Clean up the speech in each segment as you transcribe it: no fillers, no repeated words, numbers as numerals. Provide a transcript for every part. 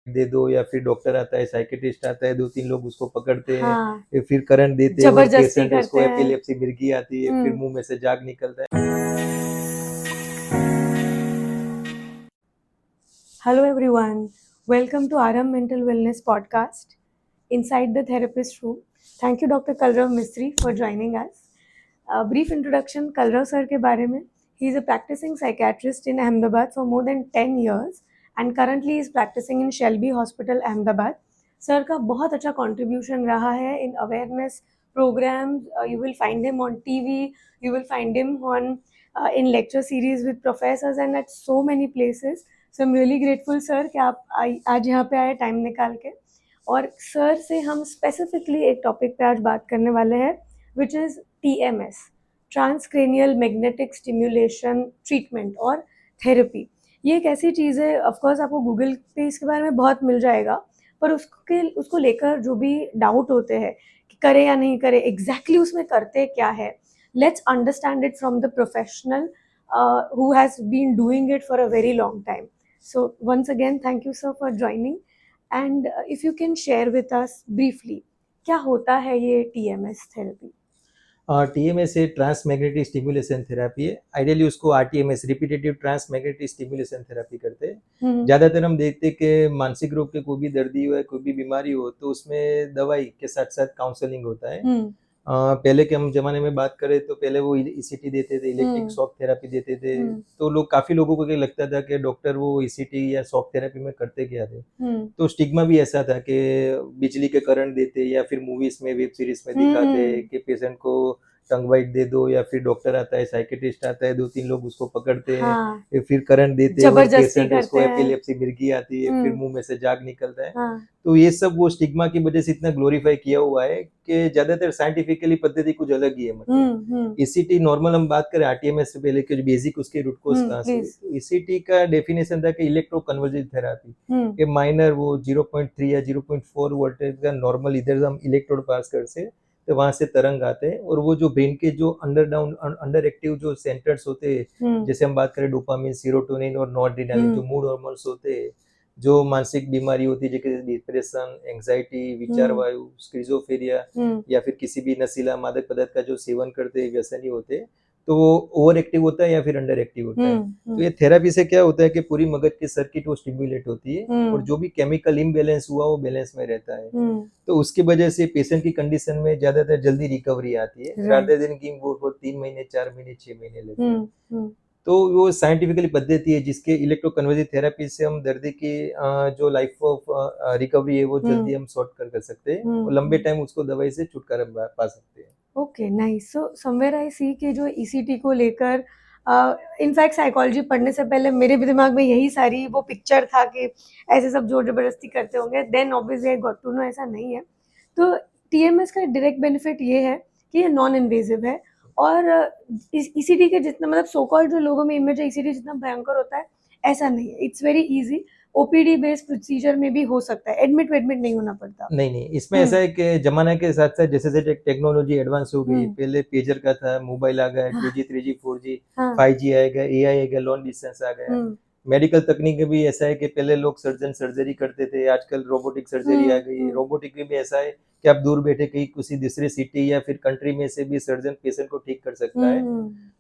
दे दो या फिर डॉक्टर आता है, साइकियाट्रिस्ट आता है, 2-3 लोग उसको पकड़ते हैं, हाँ, फिर करंट देते हैं और जबरदस्ती पेशेंट करते उसको हैं। एपिलेप्सी मिर्गी आती है, फिर मुंह में से जाग निकलता है। Hello everyone, welcome to Aram Mental Wellness Podcast, Inside the Therapist Room. Thank you Dr. Kalrav Mistry for joining us. A brief introduction Kalrav sir के बारे में. He is a practicing psychiatrist in Ahmedabad for more than 10 years and currently is practicing in Shelby Hospital, Ahmedabad. Sir का बहुत अच्छा contribution रहा है in awareness programs. You will find him on TV, you will find him on in lecture series with professors and at so many places. So I am really grateful sir कि आप आज यहाँ पे आए time निकाल के, और sir से हम स्पेसिफिकली एक टॉपिक पे आज बात करने वाले हैं which is TMS, transcranial magnetic stimulation treatment और थेरेपी. ये एक ऐसी चीज़ है, ऑफकोर्स आपको गूगल पे इसके बारे में बहुत मिल जाएगा, पर उसको लेकर जो भी डाउट होते हैं कि करे या नहीं करे, एग्जैक्टली उसमें करते क्या है, let's understand it from the professional who has been doing it for a very long time. So once again, thank you sir for joining. And if you can share with us briefly, क्या होता है ये TMS therapy? TMS से trans magnetic stimulation therapy है। Ideally उसको RTMS, repetitive trans magnetic stimulation therapy करते हैं। ज़्यादातर हम देखते हैं कि मानसिक रोग के कोई भी दर्दी हो या कोई भी बीमारी हो तो उसमें दवाई के साथ साथ काउंसलिंग होता है। पहले के हम ज़माने में बात करें तो पहले वो ECT देते थे, इलेक्ट्रिक शॉक थेरापी देते थे। तो लोग काफ़ी लोगों को ये लगता था कि डॉक्टर वो ECT या शॉक थेरापी में करते क्या थे। तो स्टिग्मा भी ऐसा था कि बिजली के करंट देते या फिर मूवीज़ में, वेब सीरीज़ में दिखाते कि पेशेंट को टंग वाइट दे दो या फिर डॉक्टर आता है, साइकियाट्रिस्ट आता है, 2-3 लोग उसको पकड़ते हैं, हाँ, फिर करंट देते हैं और जबरदस्ती पेशेंट उसको करते हैं। एपिलेप्सी मिर्गी आती है, फिर मुंह में से जाग निकलता है। हाँ, तो ये सब वो स्टिग्मा की वजह से इतना ग्लोरीफाई किया हुआ है कि ज्यादातर साइंटिफिकली पद्धति कुछ अलग ही है। मतलब ECT नॉर्मल हम बात करें RTMS से पहले कुछ बेसिक उसके रूट कोज कहाँ से, तो ECT का डेफिनेशन था कि इलेक्ट्रो कन्वर्जिव थेरापी के माइनर वो 0.3 या 0.4 वोल्टेज का नॉर्मल इधर हम इलेक्ट्रोड पास कर से तो वहां से तरंग आते हैं और वो जो ब्रेन के जो अंडर एक्टिव जो सेंटर्स होते हैं, जैसे हम बात करें डोपामिन, सीरोटोनिन और नॉरड्रेनालिन जो मूड हार्मोन्स होते हैं, जो मानसिक बीमारी होती है जैसे डिप्रेशन, एंग्जाइटी, विचार वायु, स्किज़ोफ्रेनिया या फिर किसी भी नशीला मादक पदार्थ का जो सेवन करते हैं व्यसनी होते हैं, तो वो ओवर एक्टिव होता है या फिर अंडर एक्टिव होता है। तो ये थेरेपी से क्या होता है कि पूरी मगज की सर्किट वो स्टिम्युलेट होती है और जो भी केमिकल इम्बैलेंस हुआ वो बैलेंस में रहता है। तो उसकी वजह से पेशेंट की कंडीशन में ज्यादातर जल्दी रिकवरी आती है, रादर देन कि वो 3 महीने, 4 महीने, 6 महीने लगते हैं। तो वो साइंटिफिकली पद्धति है जिसके इलेक्ट्रो कन्वर्जिव थेरेपी से हम दर्दी की जो लाइफ ऑफ रिकवरी है वो जल्दी हम शॉर्ट कर सकते हैं और लंबे टाइम उसको दवाई से छुटकारा पा सकते हैं। Okay, nice. So somewhere I see कि जो ECT को लेकर इनफैक्ट साइकोलॉजी पढ़ने से पहले मेरे भी दिमाग में यही सारी वो पिक्चर था कि ऐसे सब जोर जबरदस्ती करते होंगे. Then obviously I got to know ऐसा नहीं है. तो TMS का डायरेक्ट बेनिफिट ये है कि ये नॉन इन्वेजिव है, और ECT के जितना मतलब सो कॉल्ड जो लोगों में इमेज है ECT जितना भयंकर होता है ऐसा नहीं है. It's very easy. OPD based procedure में भी हो सकता है, एडमिट नहीं होना पड़ता. नहीं, इसमें ऐसा है कि जमाना के साथ साथ जैसे टेक्नोलॉजी एडवांस हो गई, पहले पेजर का था, मोबाइल आ गया, 2G 3G 4G 5G आएगा, AI आएगा, लॉन्ग डिस्टेंस आ गया। मेडिकल तकनीक भी ऐसा है कि पहले लोग सर्जरी करते थे, आजकल रोबोटिक सर्जरी आ गई है। रोबोटिक में भी ऐसा है कि आप दूर बैठे कहीं किसी दूसरे सिटी या फिर कंट्री में से भी सर्जन पेशेंट को ठीक कर सकता है।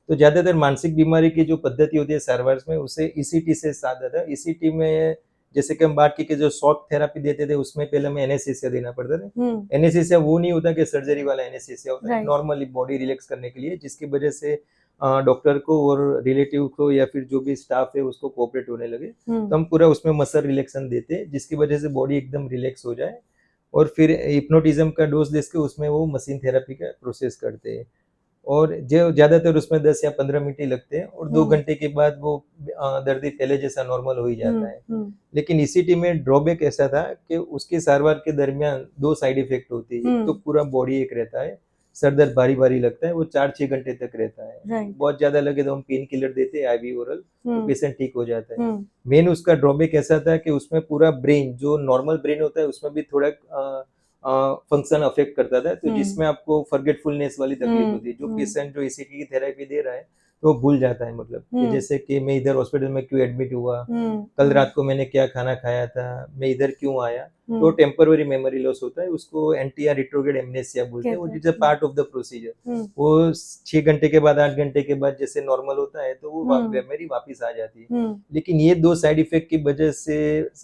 तो ज्यादातर मानसिक बीमारी की जो पद्धति होती है सारवार में उसे ECT से साथ था। ECT में जैसे कि हम बात की कि जो शॉक थेरापी देते थे उसमें पहले हमें एनेस्थीसिया देना पड़ता था। एनेस्थीसिया वो नहीं होता कि सर्जरी वाला एनेस्थीसिया होता है, नॉर्मली बॉडी रिलैक्स करने के लिए, जिसकी वजह से डॉक्टर को और रिलेटिव को या फिर जो भी स्टाफ है उसको कोऑपरेट होने लगे। तो हम पूरा उसमें मसल रिलैक्सन देते हैं जिसकी वजह से बॉडी एकदम रिलैक्स हो जाए और फिर हिप्नोटिज्म का डोज दे के उसमें वो मशीन थेरापी का प्रोसेस करते हैं और जो ज्यादातर उसमें 10 या 15 मिनट ही लगते हैं और 2 घंटे के बाद वो दर्दी पहले जैसा नॉर्मल हो ही जाता है। लेकिन ECT में ड्रॉबैक ऐसा था कि उसकी सारवार के दरमियान 2 साइड इफेक्ट होती है। तो पूरा बॉडी एक रहता है, सर दर्द भारी भारी लगता है, वो 4-6 घंटे तक रहता है। बहुत ज्यादा लगे तो हम पेन किलर देते हैं, IV ओरल, तो पेशेंट ठीक हो जाता है। मेन उसका ड्रॉबैक ऐसा था कि उसमें पूरा ब्रेन जो नॉर्मल ब्रेन होता है उसमें भी थोड़ा फंक्शन अफेक्ट करता था, तो जिसमें आपको फॉरगेटफुलनेस वाली तकलीफ होती है। जो पेशेंट जो ECT की थेरेपी दे रहा है तो वो भूल जाता है, मतलब कि जैसे कि मैं इधर हॉस्पिटल में क्यों एडमिट हुआ, कल रात को मैंने क्या खाना खाया था, मैं इधर क्यों आया, तो टेम्पररी मेमोरी लॉस होता है, उसको एंटी रिट्रोग्रेड एमनेसिया बोलते हैं, वो is a part of the procedure. वो 6 घंटे के बाद 8 घंटे के बाद जैसे नॉर्मल होता है तो वो मेमोरी वापस आ जाती है। लेकिन ये 2 साइड इफेक्ट की वजह से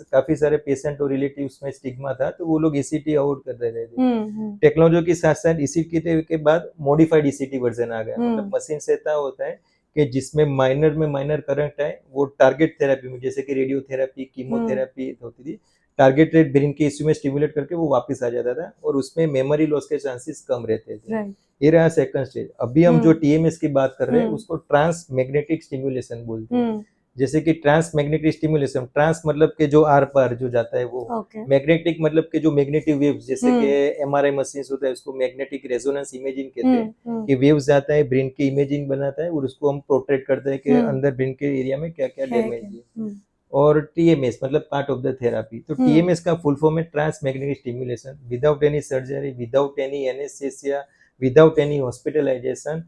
काफी सारे पेशेंट और रिलेटिव्स में स्टिग्मा था, तो वो लोग ईसीटी अवॉइड कर रहे थे। टेक्नोलॉजी के साथ साथ ईसीटी के बाद मॉडिफाइड ईसीटी वर्जन आ गया, मतलब मशीन से ऐसा होता है कि जिसमें माइनर करंट है, वो टारगेट थेरेपी में, जैसे कि रेडियोथेरेपी, कीमोथेरेपी होती थी, टारगेटेड ब्रेन के इश्यू में स्टिमुलेट करके वो वापस आ जाता था, और उसमें मेमोरी लॉस के चांसेस कम रहते थे। ये रहा सेकंड स्टेज। अभी हम जो टीएमएस की बात कर रहे हैं उसको ट्रांस मैग्नेटिक स्टिमुलेशन बोलते हैं। जैसे कि ट्रांस मैग्नेटिक स्टिमुलेशन, ट्रांस मतलब के जो आर पार जो जाता है वो, मैग्नेटिक मतलब के जो मैग्नेटिक वेव्स, जैसे कि एमआरआई मशीन होता है उसको मैग्नेटिक रेजोनेंस इमेजिंग कहते हैं, कि वेव्स जाता है, ब्रेन की इमेजिंग बनाता है, और उसको हम पोर्ट्रेट करते हैं कि अंदर ब्रेन के एरिया में क्या क्या डैमेज है। और टीएमएस मतलब पार्ट ऑफ द थेरापी। तो टीएमएस का फुल फॉर्म है trans magnetic stimulation, without any surgery, without any anaesthesia, without any hospitalization.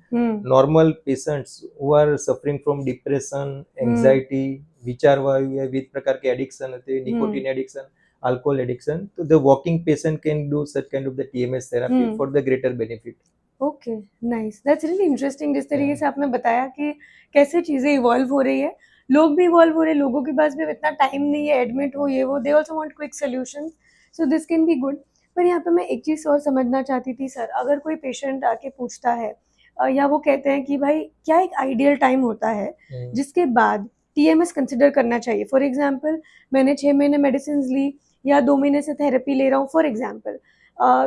Normal patients who are suffering from depression, anxiety, विचार वायु या विविध प्रकार के एडिक्शन होते हैं, निकोटीन एडिक्शन, अल्कोहल एडिक्शन, तो the walking patient can do such kind of the TMS therapy for the greater benefit. Okay, nice, that's really interesting जिस तरीके से आपने बताया कि कैसे चीज़ें इवॉल्व हो रही है, लोग भी इवॉल्व हो रहे हैं, लोगों के पास भी अब इतना टाइम नहीं है, एडमिट हो ये वो, they also want quick solutions, so this can be good. पर यहाँ पे मैं एक चीज़ और समझना चाहती थी सर, अगर कोई पेशेंट आके पूछता है या वो कहते हैं कि भाई क्या एक आइडियल टाइम होता है जिसके बाद टीएमएस कंसिडर करना चाहिए? फॉर एग्जाम्पल मैंने 6 महीने मेडिसिन ली या 2 महीने से थेरेपी ले रहा हूँ फॉर एग्जाम्पल,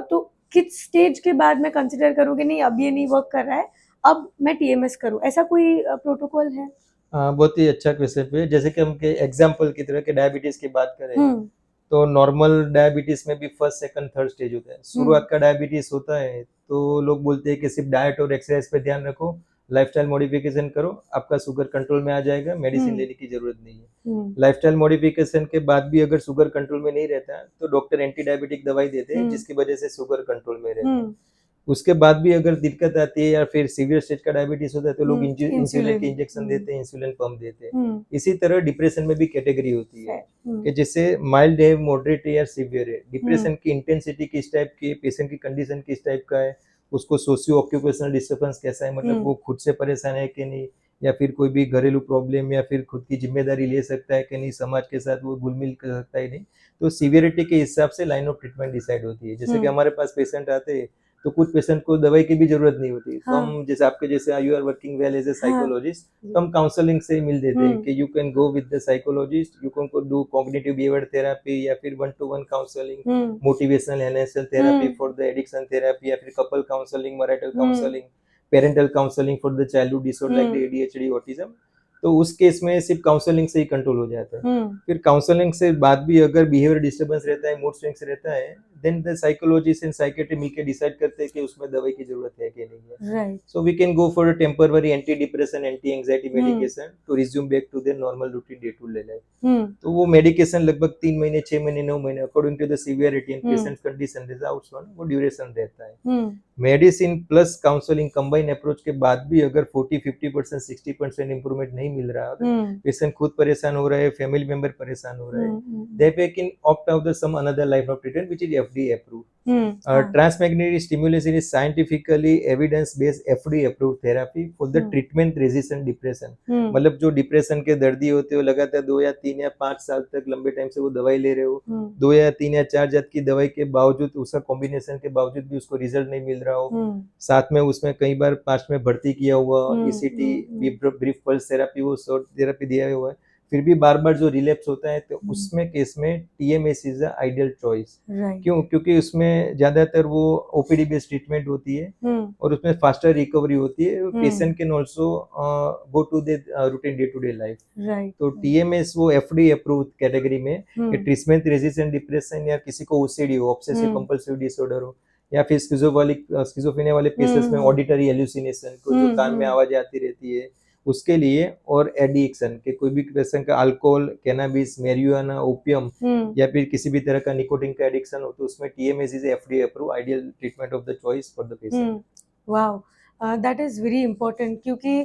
तो किस स्टेज के बाद मैं कंसिडर करूँ कि नहीं अब ये नहीं वर्क कर रहा है, अब मैं टीएमएस करूँ, ऐसा कोई प्रोटोकॉल है? बहुत ही अच्छा क्वेश्चन है। जैसे कि हम के एग्जाम्पल की तरह के डायबिटीज की बात करें, तो नॉर्मल डायबिटीज में भी फर्स्ट सेकंड थर्ड स्टेज होता है। शुरुआत का डायबिटीज होता है तो लोग बोलते हैं कि सिर्फ डाइट और एक्सरसाइज पे ध्यान रखो, लाइफस्टाइल मॉडिफिकेशन करो, आपका शुगर कंट्रोल में आ जाएगा, मेडिसिन लेने की जरूरत नहीं है। लाइफस्टाइल मॉडिफिकेशन के बाद भी अगर शुगर कंट्रोल में नहीं रहता तो डॉक्टर एंटी डायबिटिक दवाई देते हैं, जिसकी वजह से शुगर कंट्रोल में रहता है। उसके बाद भी अगर दिक्कत आती है या फिर सीवियर स्टेज का डायबिटीज होता है तो लोग इंसुलिन के इंजेक्शन देते हैं, इंसुलिन पंप देते हैं। इसी तरह डिप्रेशन में भी कैटेगरी होती है कि जैसे माइल्ड है, मॉडरेट है या सीवियर है। डिप्रेशन की इंटेंसिटी किस टाइप की, पेशेंट की कंडीशन किस टाइप का है, उसको सोशियो ऑक्यूपेशनल डिस्टर्बेंस कैसा है, मतलब वो खुद से परेशान है कि नहीं, या फिर कोई भी घरेलू प्रॉब्लम या फिर खुद की जिम्मेदारी ले सकता है कि नहीं, समाज के साथ वो घुल मिल कर सकता है नहीं, तो सीवियरिटी के हिसाब से लाइन ऑफ ट्रीटमेंट डिसाइड होती है। जैसे कि हमारे पास पेशेंट आते हैं तो कुछ पेशेंट को दवाई की भी जरूरत नहीं होती, तो हम जैसे आपके जैसे you are working well as a psychologist, तो हम काउंसलिंग से मिल देते हैं कि you can go with the psychologist, you can do cognitive behaviour therapy या फिर 1-to-1 counselling, motivational NSL therapy for the addiction therapy, या फिर couple counselling, marital counselling, parental counselling for the childhood disorder like the ADHD, autism. तो उस case में सिर्फ counselling से ही control हो जाता है। फिर काउंसलिंग से बाद भी अगर बिहेवियर डिस्टर्बेंस रहता है, मूड स्विंग्स रहता है, then the psychologist and psychiatry मिलकर डिसाइड करते हैं कि उसमें दवाई की जरूरत है कि नहीं है। So we can go for a temporary anti depression, anti anxiety medication to resume back to their normal routine day to day life. तो वो मेडिकेशन लगभग 3 महीने, 6 महीने, 9 महीने according to the severity and patient condition results on वो duration रहता है। Medicine plus counselling combine approach के बाद भी अगर 40-50%, 60% इंप्रूवमेंट नहीं मिल रहा है, पेशेंट खुद परेशान हो रहा है, फैमिली मेंबर परेशान हो रहा है, they can opt out the some another line of treatment which is FDA approved. Transmagnetic stimulation is scientifically evidence-based FDA approved therapy for the treatment resistant depression. मतलब जो डिप्रेशन के दर्दी होते हो, लगातार 2 या 3 या 5 साल तक लंबे टाइम से वो दवाई ले रहे हो, 2 या 3 या 4 जात की दवाई के बावजूद, उसका कॉम्बिनेशन के बावजूद भी उसको रिजल्ट नहीं मिल रहा हो, साथ में उसमें कई बार पास्ट में भर्ती किया हुआ ईसीटी, ब्रीफ पल्स थेरेपी, वो शॉर्ट थेरेपी दिया हुआ है, फिर भी बार बार जो रिलैप्स होता है, तो उसमें केस में TMS is the ideal choice. क्यों? क्योंकि उसमें ज्यादातर वो ओपीडी बेस्ड ट्रीटमेंट होती है और उसमें फास्टर रिकवरी होती है, patient can also go to the routine day to day life. तो टीएमएस वो एफडी अप्रूव्ड कैटेगरी में ट्रीटमेंट रेजिस्टेंट डिप्रेशन या किसी को ओसीडी हो, ऑब्सेसिव कंपल्सिव डिसऑर्डर हो, या फिर स्किज़ोफ्रेनिया वाले केसेस में ऑडिटरी हेलुसिनेशन को, जो कान में आवाज आती रहती है, उसके लिए, और एडिक्शन के कोई भी किस्म का अल्कोहल, कैनाबिस, मैरिजुआना, ओपियम या फिर किसी भी तरह का निकोटिन का एडिक्शन हो, तो उसमें TMS is FDA approve ideal treatment of the choice for the patient. Wow, that is very important, क्योंकि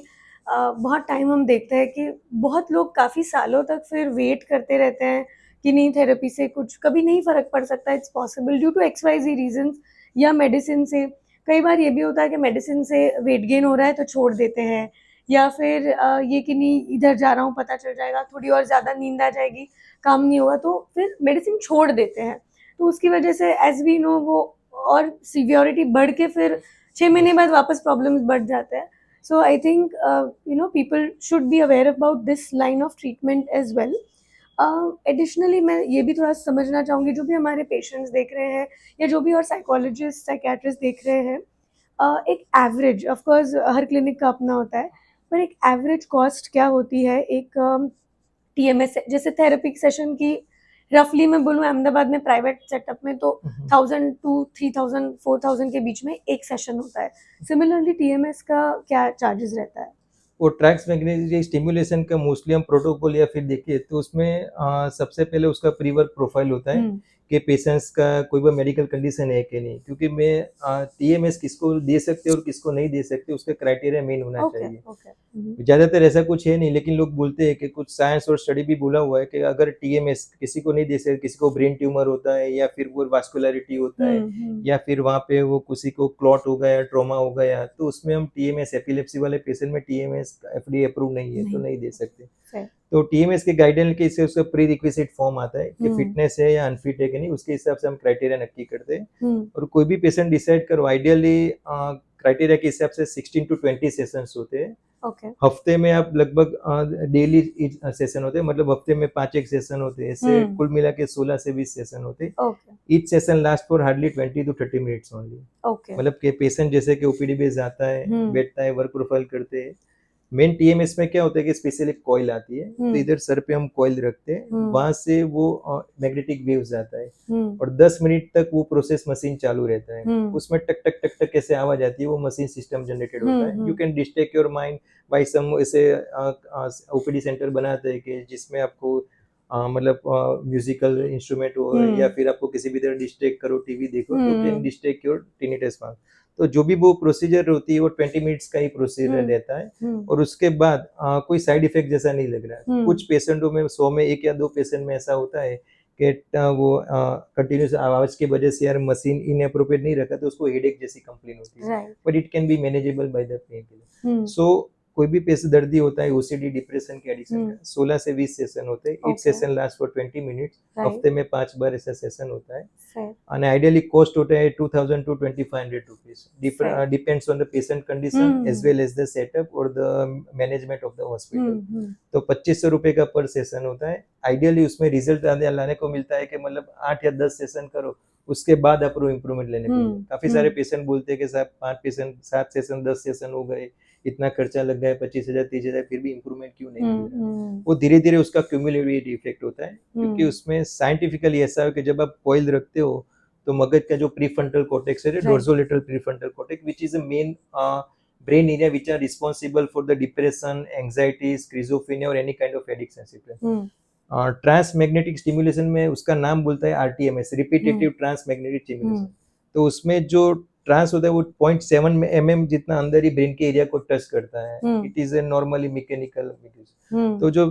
बहुत टाइम हम देखते हैं कि बहुत लोग काफ़ी सालों तक फिर वेट करते रहते हैं कि नहीं, थेरेपी से कुछ कभी नहीं फ़र्क पड़ सकता, it's possible due to XYZ reasons, या मेडिसिन से। कई बार ये भी होता है कि मेडिसिन से वेट गेन हो रहा है तो छोड़ देते हैं, या फिर ये कि नहीं, इधर जा रहा हूँ पता चल जाएगा, थोड़ी और ज़्यादा नींद आ जाएगी, काम नहीं होगा, तो फिर मेडिसिन छोड़ देते हैं। तो उसकी वजह से एज वी नो वो और सीवियरिटी बढ़ के फिर 6 महीने बाद वापस प्रॉब्लम्स बढ़ जाते हैं. So I think people should be aware about this line of treatment as well. Additionally मैं ये भी थोड़ा समझना चाहूँगी, जो भी हमारे पेशेंट्स देख रहे हैं या जो भी और साइकोलॉजिस्ट साइकेट्रिस्ट देख रहे हैं, एक average, of course her clinic का अपना होता है, पर एक एवरेज कॉस्ट क्या होती है एक TMS जैसे थेरेपी सेशन की? रफली मैं बोलूँ, अहमदाबाद में प्राइवेट सेटअप में तो 1000 to 3000 4000 के बीच में एक सेशन होता है. सिमिलरली TMS का क्या चार्जेस रहता है? वो ट्रैक्स मैग्नेटिक स्टिमुलेशन का मोस्टली हम प्रोटोकॉल या फिर देखिए तो उसमें सबसे पहले उसका प्री वर्क प्रोफाइल होता है कि पेशेंट्स का कोई भी मेडिकल कंडीशन है कि नहीं, क्योंकि मैं TMS किसको दे सकते और किसको नहीं दे सकते उसका क्राइटेरिया मेन होना चाहिए. ज्यादातर ऐसा कुछ है नहीं, लेकिन लोग बोलते हैं कि कुछ साइंस और स्टडी भी बोला हुआ है कि अगर TMS किसी को नहीं दे सकते, किसी को ब्रेन ट्यूमर होता है या फिर वो वास्कुलरिटी होता है या फिर वहाँ पे वो किसी को क्लॉट हो गया, ट्रॉमा हो गया, तो उसमें हम TMS एपिलेप्सी वाले पेशेंट में TMS FDA अप्रूव नहीं है तो नहीं दे सकते. तो TMS के गाइडलाइन के हिसाब से उसका प्री रिक्विजिट फॉर्म आता है कि फिटनेस है या अनफिट है कि नहीं, उसके हिसाब से हम क्राइटेरिया नक्की करते हैं. और कोई भी पेशेंट डिसाइड करो, आइडियली क्राइटेरिया के हिसाब से 16 to 20 सेशंस होते हैं. हफ्ते में आप लगभग डेली सेशन होते हैं, मतलब हफ्ते में 5 सेशन होते हैं, ऐसे कुल मिला के 16 से 20 सेशन होते हैं. Each session last for hardly 20 to 30 minutes only. मतलब कि पेशेंट जैसे कि OPD बेस आता है, बैठता है, वर्क प्रोफाइल करते हैं. मेन TMS में क्या होता है कि स्पेशली कॉइल आती है, तो इधर सर पे हम कॉइल रखते हैं, वहां से वो मैग्नेटिक वेव्स आता है और 10 मिनट तक वो प्रोसेस मशीन चालू रहता है. उसमें टक टक टक टक कैसे आवाज आती है, वो मशीन सिस्टम जनरेटेड होता है. You can distract your mind by some, ऐसे OPD सेंटर बनाते हैं कि जिसमें आपको मतलब म्यूजिकल इंस्ट्रूमेंट हो या फिर आपको किसी भी तरह डिस्ट्रैक्ट करो, टीवी देखो, तो can distract your tinnitus mark. तो जो भी वो प्रोसीजर होती है वो 20 मिनट्स का ही प्रोसीजर रहता है और उसके बाद कोई साइड इफेक्ट जैसा नहीं लग रहा है. कुछ पेशेंटों में 100 में 1 या 2 पेशेंट में ऐसा होता है कि वो कंटिन्यूस आवाज की वजह से यार मशीन इनएप्रोप्रिएट नहीं रखा तो उसको हेडेक जैसी कंप्लेन होती है, but it can be manageable by the painkiller. So कोई भी पेशेंट दर्दी होता है OCD डिप्रेशन के एडिक्शन का, 16 से 20 सेशन होते हैं. Each session last for 20 minutes. हफ्ते में 5 बार ऐसा सेशन होता है. And ideally cost होता है 2000 to 2500 rupees. Depends on the patient condition as well as the setup or the management of the hospital. तो 2500 रुपए का पर सेशन होता है. आइडियली उसमें रिजल्ट लाने को मिलता है कि मतलब 8 या 10 सेशन करो, उसके बाद आपको इम्प्रूवमेंट लेने को मिले. काफी सारे पेशेंट बोलते हैं कि साहब 5 पेशेंट 7 सेशन 10 सेशन हो गए, इतना खर्चा लग गया 25,000 30,000, फिर भी इम्प्रूवमेंट क्यों नहीं मिल रहा. वो धीरे धीरे उसका क्यूमुलेटिव इफेक्ट होता है, क्योंकि उसमें साइंटिफिकली ऐसा है कि जब आप कॉइल रखते हो तो मगज का जो प्रीफ्रंटल कॉर्टेक्स है, dorsolateral prefrontal cortex, which is the main brain area which are responsible for the depression, anxiety, schizophrenia or any kind of addiction symptom. Transmagnetic stimulation में उसका नाम बोलता है RTMS, रिपीटेटिव ट्रांसमैग्नेटिक स्टिमुलेशन. तो उसमें जो ट्रांस होता है वो 0.7 mm जितना अंदर ही ब्रेन के एरिया को टच करता है. It is a normally mechanical. तो जो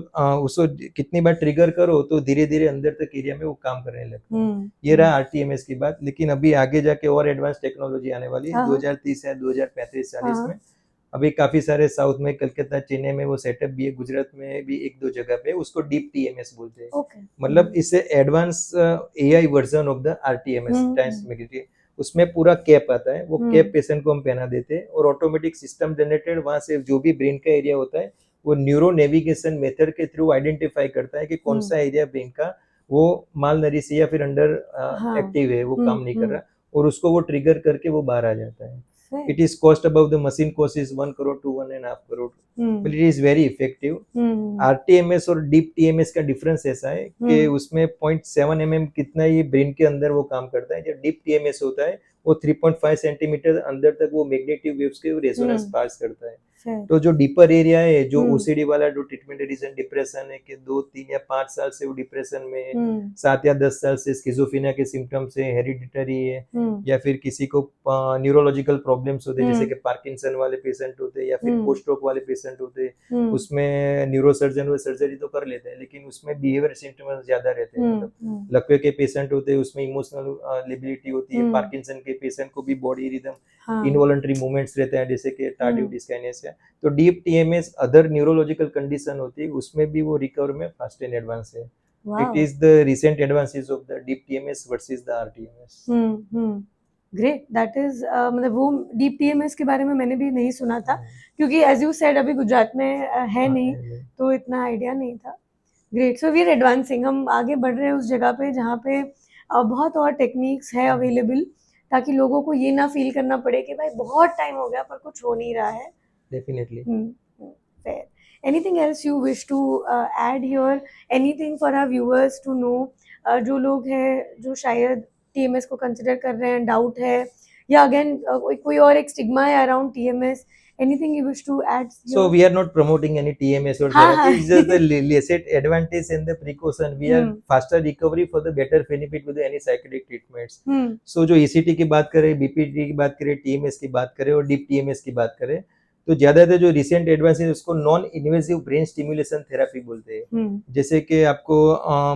उसको कितनी बार ट्रिगर करो तो धीरे धीरे अंदर तक एरिया में वो काम करने लगता है. ये रहा RTMS की बात. लेकिन अभी आगे जाके और एडवांस टेक्नोलॉजी आने वाली है 2030 या 2035-40 में. अभी काफी सारे साउथ में, कलकत्ता, चेन्नई में वो सेटअप भी है, गुजरात में भी 1-2 जगह पे. उसको डीप TMS बोलते हैं. मतलब इससे advance AI version of the RTMS, ट्रांसमैग्नेटिक. उसमें पूरा कैप आता है, वो कैप पेशेंट को हम पहना देते हैं और ऑटोमेटिक सिस्टम जनरेटेड वहां से जो भी ब्रेन का एरिया होता है वो न्यूरो नेविगेशन मेथड के थ्रू आइडेंटिफाई करता है कि कौन सा एरिया ब्रेन का वो माल नरिश या फिर अंडर एक्टिव है, वो काम नहीं कर रहा, और उसको वो ट्रिगर करके वो बाहर आ जाता है. It is cost above the machine cost is 1 crore to 1.5 crore, but it is very effective. RTMS और deep TMS का डिफरेंस ऐसा है कि उसमें 0.7 mm कितना ही ब्रेन के अंदर वो काम करता है. जो डीप TMS होता है वो 3.5 सेंटीमीटर अंदर तक वो मैग्नेटिक वेव्स के रेजोनेंस पास करता है. तो जो डीपर एरिया है, जो हम्म। ओसीडी वाला जो ट्रीटमेंट रीजन डिप्रेशन है कि 2, 3 या 5 साल से वो डिप्रेशन में है, हम्म 7 या 10 साल से स्किज़ोफ्रेनिया के सिम्टम्स है, हेरिडिटरी है, हम्म या फिर किसी को न्यूरोलॉजिकल प्रॉब्लम्स होते हैं जैसे हम्म कि पार्किंसन वाले पेशेंट होते हैं या फिर हम्म पोस्ट स्ट्रोक वाले पेशेंट होते हैं, हम्म उसमें न्यूरोसर्जन वो सर्जरी तो कर लेते हैं लेकिन उसमें बिहेवियर सिम्टम्स ज्यादा रहते हैं। मतलब लकवे के पेशेंट होते हैं उसमें इमोशनल लेबिलिटी होती है, पार्किंसन के पेशेंट को भी बॉडी रिदम हाँ इनवॉलंटरी मूवमेंट्स रहते हैं जैसे कि टार्डिव हम्म डिस्काइनेसिया। तो deep TMS other neurological condition होती है उसमें भी वो रिकवर में फास्ट एंड एडवांस है। It wow is the recent advances of the deep TMS versus the RTMS. Great that is मतलब वो डीप टीएमएस के बारे में मैंने भी नहीं सुना था क्योंकि एज यू सेड अभी गुजरात में है नहीं तो इतना आइडिया नहीं था। Great so we are advancing, हम आगे बढ़ रहे हैं उस जगह पे जहाँ पे बहुत और टेक्निक्स है अवेलेबल ताकि लोगों को ये ना फील करना पड़े कि भाई बहुत टाइम हो गया पर कुछ हो नहीं रहा है। Definitely. Fair. Anything else you wish to add here? Anything for our viewers to know? जो लोग हैं जो शायद TMS को कंसिडर कर रहे हैं, डाउट है या अगेन कोई और एक स्टिग्मा है around TMS, anything you wish to add here? So we are not promoting any TMS or हाँ, therapy. हाँ. It's just the licit advantage and the precaution. We are faster recovery for the better benefit with any psychedelic treatments. So जो ECT की बात करें, BPT की बात करें, TMS की बात करें और डीप TMS की बात करें, तो ज्यादातर जो रिसेंट एडवांस है उसको non invasive brain stimulation therapy बोलते हैं। जैसे कि आपको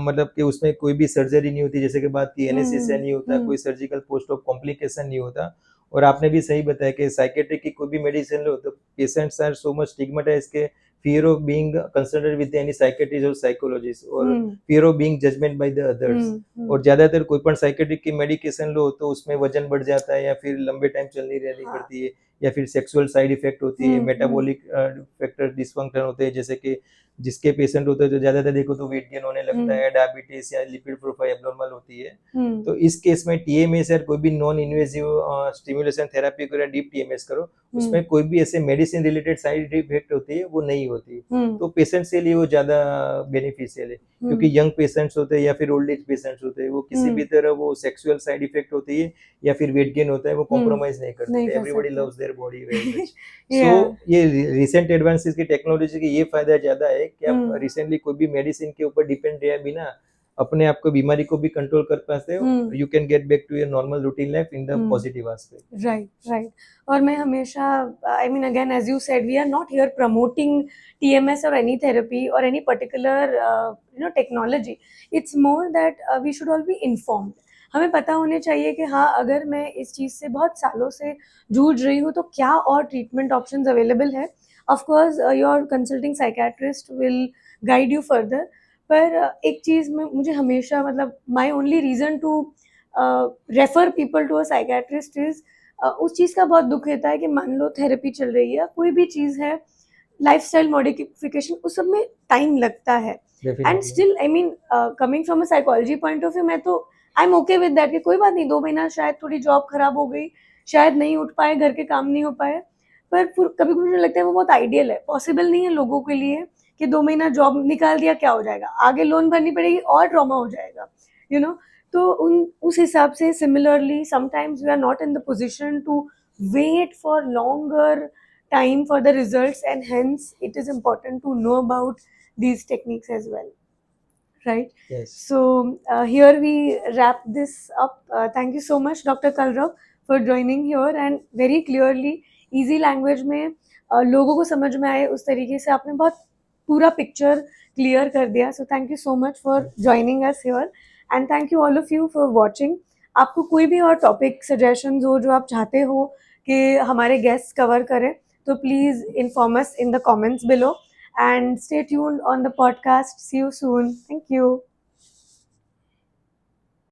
मतलब कि उसमें कोई भी सर्जरी नहीं होती, जैसे कि बात की एनेस्थीसिया नहीं होता, कोई सर्जिकल पोस्ट ऑफ कॉम्प्लिकेशन नहीं होता। और आपने भी सही बताया कि साइकेट्रिक की कोई भी मेडिसिन लो तो पेशेंट्स आर सो मच स्टिग्मेटाइज्ड के fear of being consulted with any psychiatrist or psychologist और fear of being judgment by the others। और ज्यादातर कोई पण साइकेट्रिक की मेडिकेशन लो तो उसमें वजन बढ़ जाता है या फिर लंबे टाइम चलनी रहनी पड़ती है या फिर सेक्सुअल साइड इफेक्ट होती है, मेटाबॉलिक फैक्टर डिसफंक्शन होते हैं जैसे कि जिसके पेशेंट होते हैं तो ज्यादातर देखो तो वेट गेन होने लगता है, डायबिटीज या लिपिड प्रोफाइल एब्नॉर्मल होती है। तो इस केस में टीएमएस या कोई भी नॉन इन्वेसिव स्टिमुलेशन थेरापी करो या डीप टीएमएस करो, उसमें कोई भी ऐसे मेडिसिन रिलेटेड साइड इफेक्ट होती है वो नहीं होती। तो पेशेंट्स के लिए वो ज्यादा बेनिफिशियल है क्योंकि यंग पेशेंट्स होते हैं या फिर ओल्ड एज पेशेंट्स होते हैं वो किसी भी तरह वो सेक्सुअल साइड इफेक्ट होती है या फिर वेट गेन होता है वो कॉम्प्रोमाइज नहीं करते। Everybody loves their body very much. So ये रिसेंट एडवांसेस की टेक्नोलॉजी की ये फायदा ज्यादा है कि आप रिसेंटली कोई भी मेडिसिन के ऊपर डिपेंड रहे बिना अपने आप को बीमारी को भी कंट्रोल कर पाते हो। You can get back to your normal routine life in the positive aspect. Right. और मैं हमेशा I mean again as you said we are not here promoting TMS और एनी थेरेपी और any particular technology. It's more that we should all be informed. हमें पता होने चाहिए कि हाँ अगर मैं इस चीज़ से बहुत सालों से जूझ रही हूँ तो क्या और ट्रीटमेंट ऑप्शंस अवेलेबल है। Of course your consulting psychiatrist will guide you further. पर एक चीज़ में मुझे हमेशा मतलब my only reason to refer people to a psychiatrist is उस चीज़ का बहुत दुख रहता है कि मान लो थेरेपी चल रही है, कोई भी चीज़ है, लाइफस्टाइल मॉडिफिकेशन, उस सब में टाइम लगता है। And still I mean coming from a psychology point of view मैं तो I am okay with that कि कोई बात नहीं, 2 महीना शायद थोड़ी जॉब खराब हो गई, शायद नहीं उठ पाए, घर के काम नहीं हो पाए, पर कभी कभी मुझे लगता है वो बहुत आइडियल है। पॉसिबल नहीं है लोगों के लिए कि 2 महीना जॉब निकाल दिया क्या हो जाएगा, आगे लोन भरनी पड़ेगी और ट्रॉमा हो जाएगा, यू नो। तो उस हिसाब से similarly sometimes we are not in the position to wait for longer time for the results and hence it is important to know about these techniques as well, right? Yes. So here we wrap this up. Thank you so much Dr. Kalrav for joining here and very clearly easy language में लोगों को समझ में आए उस तरीके से आपने बहुत पूरा पिक्चर क्लियर कर दिया। So thank you so much for joining us here and thank you all of you for watching. आपको कोई भी और टॉपिक सजेशंस हो जो आप चाहते हो कि हमारे गेस्ट कवर करें तो please inform us in the comments below and stay tuned on the podcast. See you soon. Thank you.